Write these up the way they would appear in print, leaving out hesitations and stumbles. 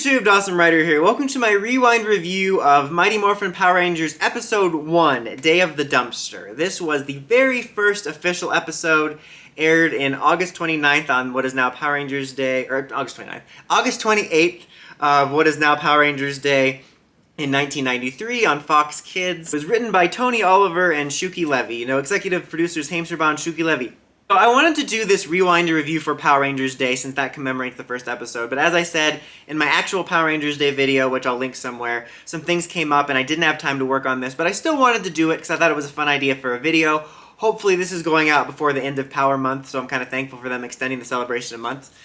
YouTube, Dawson Ryder here. Welcome to my rewind review of Mighty Morphin Power Rangers Episode 1, Day of the Dumpster. This was the very first official episode, aired in August 29th on what is now Power Rangers Day, or August 29th, August 28th of what is now Power Rangers Day in 1993 on Fox Kids. It was written by Tony Oliver and Shuki Levy, executive producers Hamsterbaugh and Shuki Levy. So I wanted to do this rewind review for Power Rangers Day since that commemorates the first episode, but as I said in my actual Power Rangers Day video, which I'll link somewhere, some things came up and I didn't have time to work on this, but I still wanted to do it because I thought it was a fun idea for a video. Hopefully this is going out before the end of Power Month, so I'm kind of thankful for them extending the celebration a month.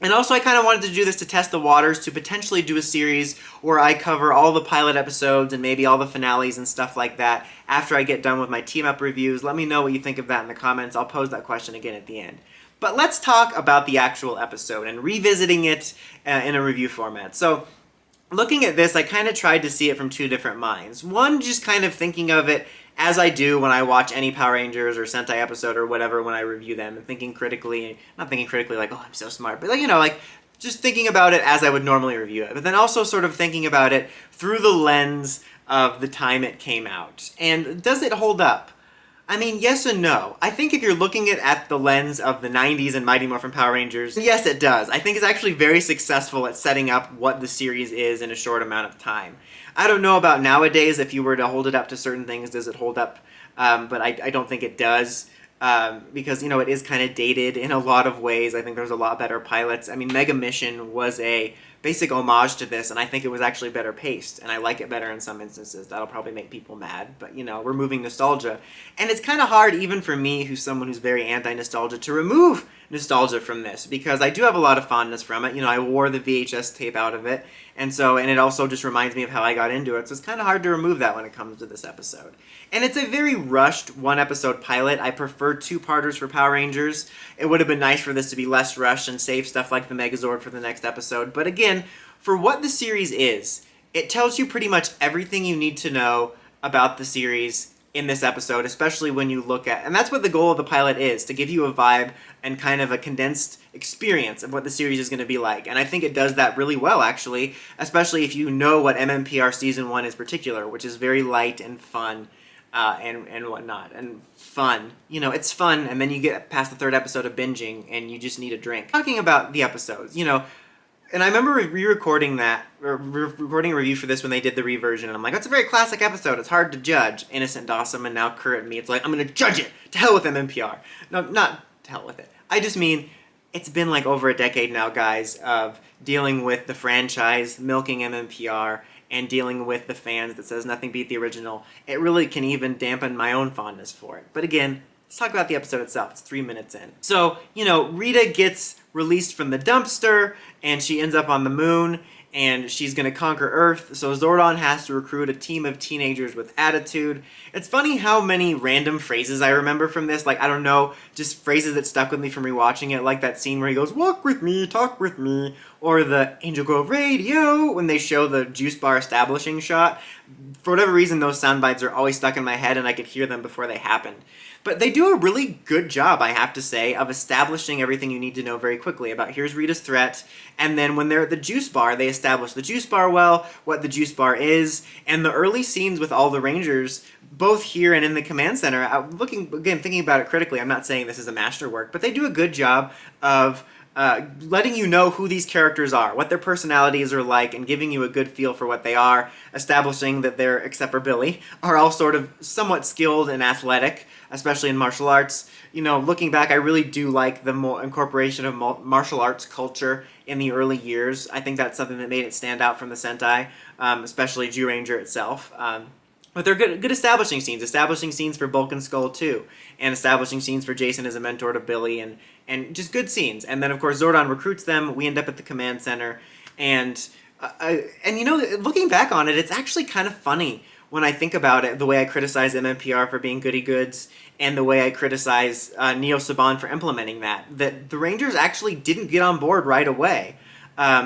And also I kind of wanted to do this to test the waters, to potentially do a series where I cover all the pilot episodes and maybe all the finales and stuff like that after I get done with my team-up reviews. Let me know what you think of that in the comments. I'll pose that question again at the end. But let's talk about the actual episode and revisiting it in a review format. So looking at this, I kind of tried to see it from two different minds. One, just kind of thinking of it as I do when I watch any Power Rangers or Sentai episode or whatever when I review them, and thinking critically, not thinking critically like, oh, I'm so smart, but like just thinking about it as I would normally review it. But then also sort of thinking about it through the lens of the time it came out. And does it hold up? I mean, yes and no. I think if you're looking at the lens of the 90s and Mighty Morphin Power Rangers, yes it does. I think it's actually very successful at setting up what the series is in a short amount of time. I don't know about nowadays, if you were to hold it up to certain things, does it hold up? But I don't think it does. Because, it is kind of dated in a lot of ways. I think there's a lot better pilots. I mean, Mega Mission was a basic homage to this, and I think it was actually better paced, and I like it better in some instances. That'll probably make people mad, but, removing nostalgia. And it's kind of hard, even for me, who's someone who's very anti-nostalgia, to remove nostalgia from this, because I do have a lot of fondness from it. I wore the VHS tape out of it, and it also just reminds me of how I got into it, so it's kind of hard to remove that when it comes to this episode. And it's a very rushed one-episode pilot. I prefer two-parters for Power Rangers. It would have been nice for this to be less rushed and save stuff like the Megazord for the next episode. But again, for what the series is, it tells you pretty much everything you need to know about the series in this episode, especially when you look at... And that's what the goal of the pilot is, to give you a vibe and kind of a condensed experience of what the series is going to be like. And I think it does that really well, actually, especially if you know what mmpr Season 1 is particular, which is very light and fun. And whatnot, and fun. It's fun, and then you get past the third episode of binging, and you just need a drink. Talking about the episodes, and I remember recording a review for this when they did the reversion, and I'm like, that's a very classic episode, it's hard to judge. Innocent Dawson, and now current me, it's like, I'm gonna judge it! To hell with MMPR. No, not to hell with it. I just mean, it's been like over a decade now, guys, of dealing with the franchise, milking MMPR, and dealing with the fans that says nothing beat the original. It really can even dampen my own fondness for it. But again, let's talk about the episode itself. It's 3 minutes in. So, Rita gets released from the dumpster, and she ends up on the moon, and she's going to conquer Earth, so Zordon has to recruit a team of teenagers with attitude. It's funny how many random phrases I remember from this, like, I don't know, just phrases that stuck with me from rewatching it, like that scene where he goes, walk with me, talk with me, or the Angel Grove Radio, when they show the juice bar establishing shot. For whatever reason, those sound bites are always stuck in my head, and I could hear them before they happened. But they do a really good job, I have to say, of establishing everything you need to know very quickly about here's Rita's threat, and then when they're at the juice bar, they establish the juice bar well, what the juice bar is, and the early scenes with all the Rangers, both here and in the command center, thinking about it critically, I'm not saying this is a masterwork, but they do a good job of letting you know who these characters are, what their personalities are like, and giving you a good feel for what they are, establishing that they're, except for Billy, are all sort of somewhat skilled and athletic, especially in martial arts. Looking back, I really do like the incorporation of martial arts culture in the early years. I think that's something that made it stand out from the Sentai, especially Zyuranger itself. But they're good establishing scenes for Bulk and Skull too, and establishing scenes for Jason as a mentor to Billy, and just good scenes. And then of course Zordon recruits them, we end up at the command center, and looking back on it, it's actually kind of funny when I think about it, the way I criticize MMPR for being goody goods, and the way I criticize Neo Saban for implementing that the Rangers actually didn't get on board right away.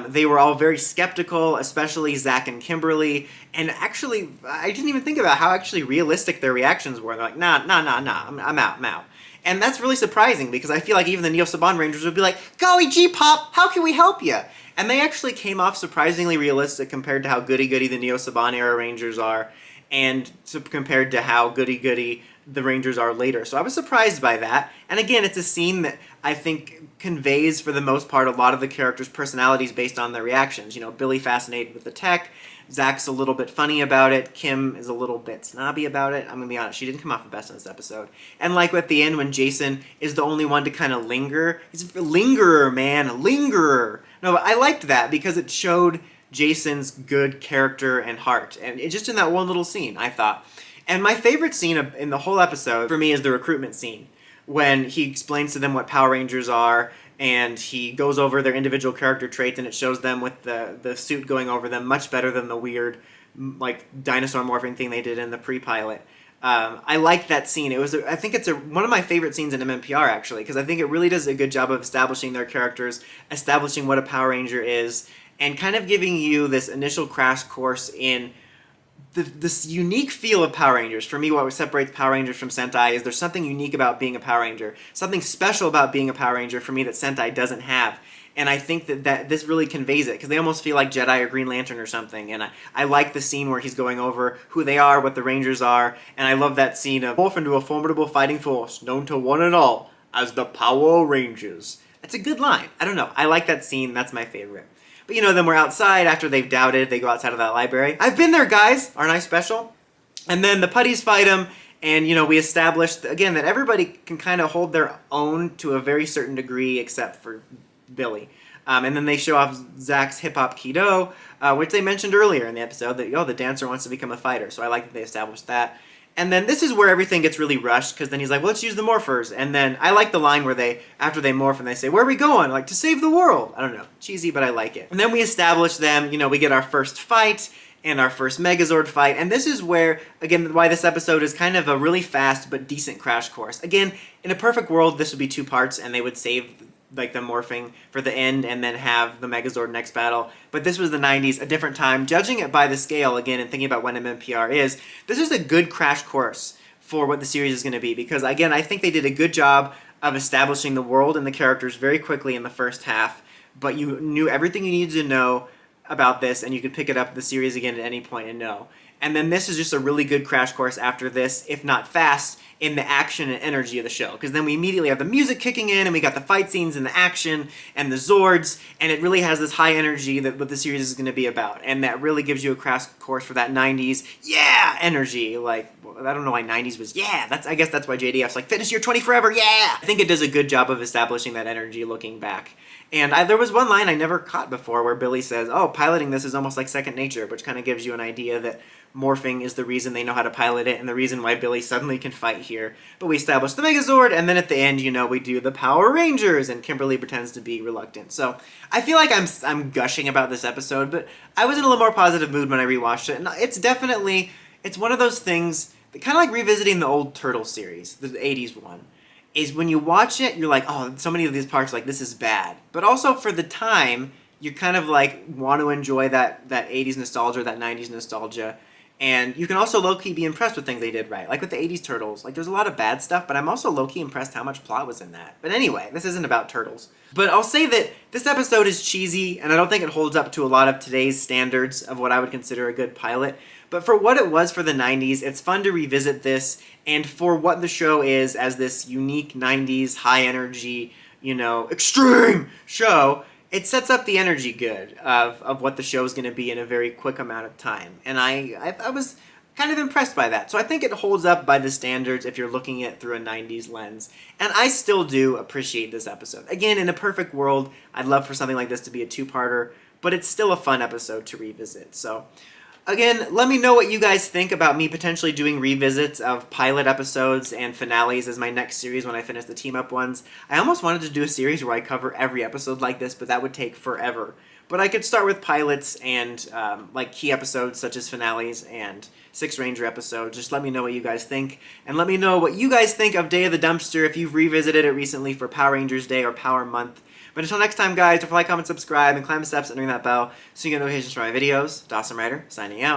They were all very skeptical, especially Zach and Kimberly, and actually, I didn't even think about how actually realistic their reactions were. They're like, nah, I'm out. And that's really surprising because I feel like even the Neo Saban Rangers would be like, golly gee, Pop, how can we help you? And they actually came off surprisingly realistic compared to how goody-goody the Neo Saban era Rangers are, and compared to how goody-goody the Rangers are later. So I was surprised by that. And again, it's a scene that I think conveys, for the most part, a lot of the characters' personalities based on their reactions. You know, Billy fascinated with the tech, Zach's a little bit funny about it, Kim is a little bit snobby about it. I'm gonna be honest, she didn't come off the best in this episode. And like at the end when Jason is the only one to kind of linger, he's a lingerer, man, a lingerer. No, but I liked that because it showed Jason's good character and heart, and it just in that one little scene, I thought. And my favorite scene in the whole episode, for me, is the recruitment scene, when he explains to them what Power Rangers are, and he goes over their individual character traits, and it shows them with the suit going over them much better than the weird, like, dinosaur morphing thing they did in the pre-pilot. I like that scene. I think it's one of my favorite scenes in MMPR, actually, because I think it really does a good job of establishing their characters, establishing what a Power Ranger is, and kind of giving you this initial crash course in this unique feel of Power Rangers. For me, what separates Power Rangers from Sentai is there's something unique about being a Power Ranger, something special about being a Power Ranger for me that Sentai doesn't have. And I think that this really conveys it, because they almost feel like Jedi or Green Lantern or something. And I like the scene where he's going over who they are, what the Rangers are, and I love that scene of morph into a formidable fighting force, known to one and all as the Power Rangers. That's a good line. I don't know. I like that scene. That's my favorite. But, you know, then we're outside after they've doubted. They go outside of that library. I've been there, guys. Aren't I special? And then the putties fight him. And, you know, we established, again, that everybody can kind of hold their own to a very certain degree except for Billy. And then they show off Zach's hip-hop Kido, which they mentioned earlier in the episode, that, the dancer wants to become a fighter. So I like that they established that. And then this is where everything gets really rushed, because then he's like, well, let's use the morphers. And then I like the line where after they morph and they say, where are we going? Like, to save the world. I don't know. Cheesy, but I like it. And then we establish them, we get our first fight and our first Megazord fight. And this is where, again, why this episode is kind of a really fast but decent crash course. Again, in a perfect world, this would be 2 parts, and they would save like the morphing for the end and then have the Megazord next battle. But this was the 90s, a different time. Judging it by the scale, again, and thinking about when MMPR is, this is a good crash course for what the series is going to be. Because, again, I think they did a good job of establishing the world and the characters very quickly in the first half. But you knew everything you needed to know about this, and you could pick it up the series again at any point and know. And then this is just a really good crash course after this, if not fast, in the action and energy of the show. Because then we immediately have the music kicking in, and we got the fight scenes and the action and the Zords, and it really has this high energy that what the series is going to be about. And that really gives you a crash course for that 90s, yeah, energy. Like, I don't know why 90s was, yeah, I guess that's why JDF's like, fitness year 20 forever, yeah! I think it does a good job of establishing that energy looking back. And there was one line I never caught before where Billy says, oh, piloting this is almost like second nature, which kind of gives you an idea that morphing is the reason they know how to pilot it and the reason why Billy suddenly can fight here. But we establish the Megazord, and then at the end, we do the Power Rangers, and Kimberly pretends to be reluctant. So I feel like I'm gushing about this episode, but I was in a little more positive mood when I rewatched it. And it's one of those things, kind of like revisiting the old Turtles series, the 80s one. Is when you watch it, you're like, oh, so many of these parts, like, this is bad. But also for the time, you kind of, like, want to enjoy that 80s nostalgia, that 90s nostalgia. And you can also low-key be impressed with things they did right. Like with the 80s Turtles. Like, there's a lot of bad stuff, but I'm also low-key impressed how much plot was in that. But anyway, this isn't about Turtles. But I'll say that this episode is cheesy, and I don't think it holds up to a lot of today's standards of what I would consider a good pilot. But for what it was for the 90s, it's fun to revisit this, and for what the show is as this unique 90s, high-energy, extreme show, it sets up the energy good of what the show is going to be in a very quick amount of time. And I was kind of impressed by that. So I think it holds up by the standards if you're looking at it through a 90s lens. And I still do appreciate this episode. Again, in a perfect world, I'd love for something like this to be a 2-parter, but it's still a fun episode to revisit. So again, let me know what you guys think about me potentially doing revisits of pilot episodes and finales as my next series when I finish the team-up ones. I almost wanted to do a series where I cover every episode like this, but that would take forever. But I could start with pilots and like key episodes such as finales and Six Ranger episodes. Just let me know what you guys think. And let me know what you guys think of Day of the Dumpster if you've revisited it recently for Power Rangers Day or Power Month. But until next time, guys, don't forget to like, comment, subscribe, and climb the steps and ring that bell so you get notifications for my videos. Dawson Ryder, signing out.